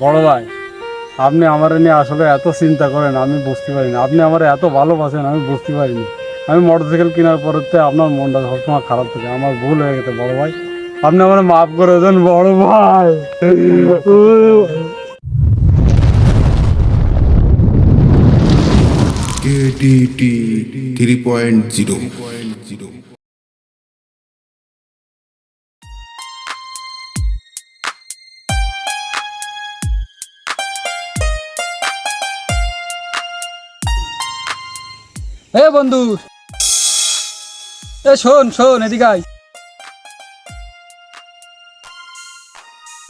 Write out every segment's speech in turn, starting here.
বড় ভাই, আপনি আমার নিয়ে আসলে এত চিন্তা করেন আমি বুঝতে পারিনি। আপনি আমার এত ভালোবাসেন আমি বুঝতে পারিনি। আমি মোটরসাইকেল কেনার পরেতে আপনার মনটা সবসময় খারাপ থাকে। আমার ভুল হয়ে গেছে বড় ভাই, আপনি আমার মাফ করে দেন বড় ভাই। KTT 3.0। এ বন্ধু, শোন শোন, এদিকে আয়।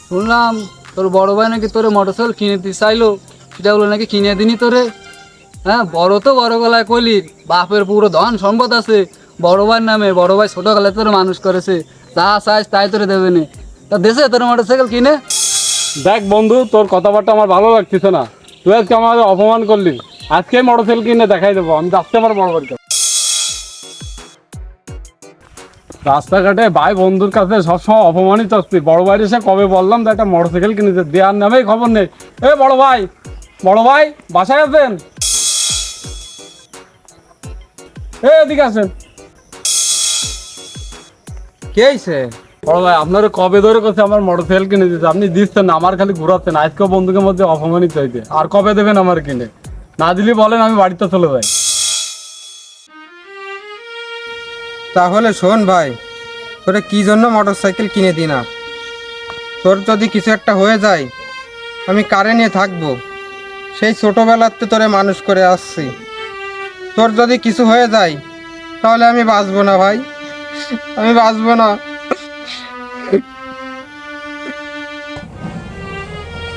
শুনলাম তোর বড় ভাই নাকি তোরে মোটরসাইকেল কিনে দিতে চাইলো, সেটা বলে নাকি কিনে দিনি তোরে। হ্যাঁ, বড় তো বড় গলায় কইলি, বাপের পুরো ধন সম্পদ আছে বড় ভাইয়ের নামে, বড় ভাই ছোটবেলায় তোরে মানুষ করেছে, যা চাইস তাই তোরে দেবে নে। তা দেশে তোর মোটরসাইকেল কিনে। দেখ বন্ধু, তোর কথাবার্তা আমার ভালো লাগতেছে না। তুই আজকে আমাদের অপমান করলি। আজকে মোটরসাইকেল কিনে দেখাই দেবো, আমি যাচ্ছি আমার বড় ভাইকে। রাস্তাঘাটে ভাই বন্ধুর কাছে সবসময় অপমানিত হচ্ছি। বড় ভাইয়ের এসে কবে বললাম যে একটা মোটরসাইকেল কিনেছে, দেওয়ার নামেই খবর নেই। এ বড় ভাই, বড় ভাই বাসায় আছেন? এদিকে আছেন। কে আইছে? বড় ভাই, আপনার কবে ধরে কাছে আমার মোটরসাইকেল কিনে দিচ্ছে, আপনি দিচ্ছেন না, আমার খালি ঘুরাচ্ছেন। আজকেও বন্ধুকের মধ্যে অপমানিত হইতে। আর কবে দেবেন আমার কিনে? না দিলে বলেন, আমি বাড়িতে চলে যাই। তাহলে শোন ভাই, তোরে কি জন্য মোটরসাইকেল কিনে দি না? তোর যদি কিছু একটা হয়ে যায় আমি কারে নিয়ে থাকবো? সেই ছোটোবেলাতে তোরে মানুষ করে আসছি। তোর যদি কিছু হয়ে যায় তাহলে আমি বাঁচবো না ভাই, আমি বাঁচবো না।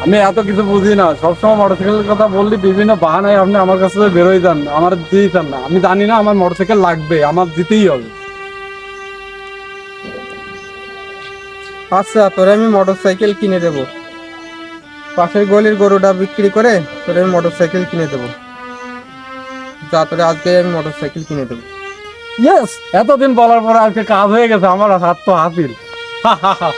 আমি এত কিছু বুঝি না, সবসময় মোটরসাইকেলের কথা বললি বিভিন্ন বাহানায় আপনি আমার কাছে বেরোয় যান, আমার দিতেই চান না। আমি জানি না আমার মোটরসাইকেল লাগবে, আমার দিতেই হবে। আচ্ছা, তোরে আমি মোটরসাইকেল কিনে দেবো। পাশের গলির গরুটা বিক্রি করে তোরে আমি মোটরসাইকেল কিনে দেবো। যা, তোরে আজকে আমি মোটরসাইকেল কিনে দেবো। ইয়েস, এতদিন বলার পরে আজকে কাজ হয়ে গেছে, আমার হাত তো হাতির। হা হা হা।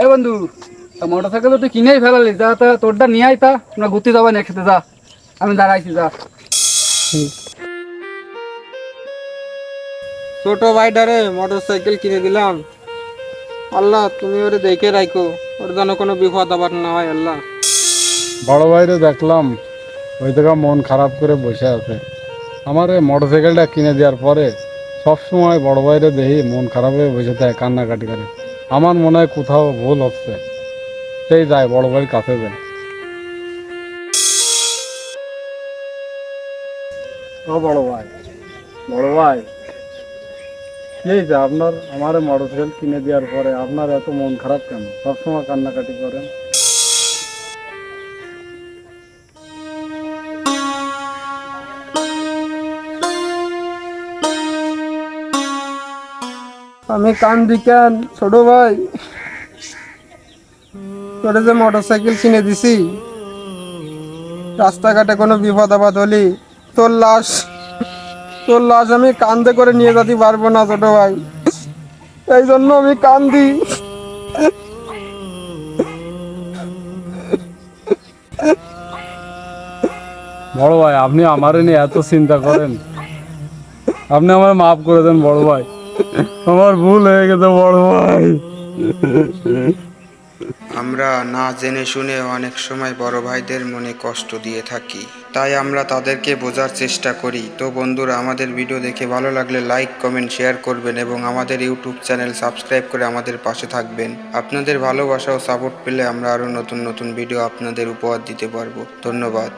এ বন্ধু, মোটরসাইকেল তো তুই কিনেই ফেলালি, যা তা তোরটা নিয়ে আয়, তা আমরা ঘুরতে যাবো না একসাথে, যা। আমি দাঁড়াইছি, যা। ছোট ভাইটারে মোটরসাইকেল কিনে দিলাম। আল্লাহ, তুমি ওরে দেখে রাখো, ওর যেন কোনো বিপদ আবার না হয় আল্লাহ। বড় ভাইরে দেখলাম ওই থেকে মন খারাপ করে বসে আছে। আমার এই মোটরসাইকেলটা কিনে দেওয়ার পরে সবসময় বড় ভাইরে দেখি মন খারাপ হয়ে বসে থাকে, কান্নাকাটি করে। আমার মনে হয় কোথাও ভুল হচ্ছে, সেই যায় বড় ভাইয়ের কাছে যায়। ও বড় ভাই, বড় ভাই, এই যে আপনার আমার মোটরসাইকেল কিনে দেওয়ার পরে আপনার এত মন খারাপ কেন? সবসময় কান্নাকাটি করেন। আমি কান্দি কেন ছোট ভাই? তোরে যে মোটরসাইকেল কিনে দিছি, রাস্তাঘাটে কোনো বিপদ আপদ হলি তোর লাশ তোর লাশ আমি কান্দে করে নিয়ে যেতে পারবো না ছোট ভাই, এই জন্য আমি কান্দি। বড় ভাই, আপনি আমার নিয়ে এত চিন্তা করেন, আপনি আমার মাফ করে দেন বড় ভাই। আমার ভুল হয়ে গেছে বড় ভাই। আমরা না জেনে শুনে অনেক সময় বড় ভাইদের মনে কষ্ট দিয়ে থাকি, তাই আমরা তাদেরকে বোঝার চেষ্টা করি। তো বন্ধুরা, আমাদের ভিডিও দেখে ভালো লাগলে লাইক কমেন্ট শেয়ার করবেন এবং আমাদের ইউটিউব চ্যানেল সাবস্ক্রাইব করে আমাদের পাশে থাকবেন। আপনাদের ভালোবাসা ও সাপোর্ট পেলে আমরা আরও নতুন নতুন ভিডিও আপনাদের উপহার দিতে পারবো। ধন্যবাদ।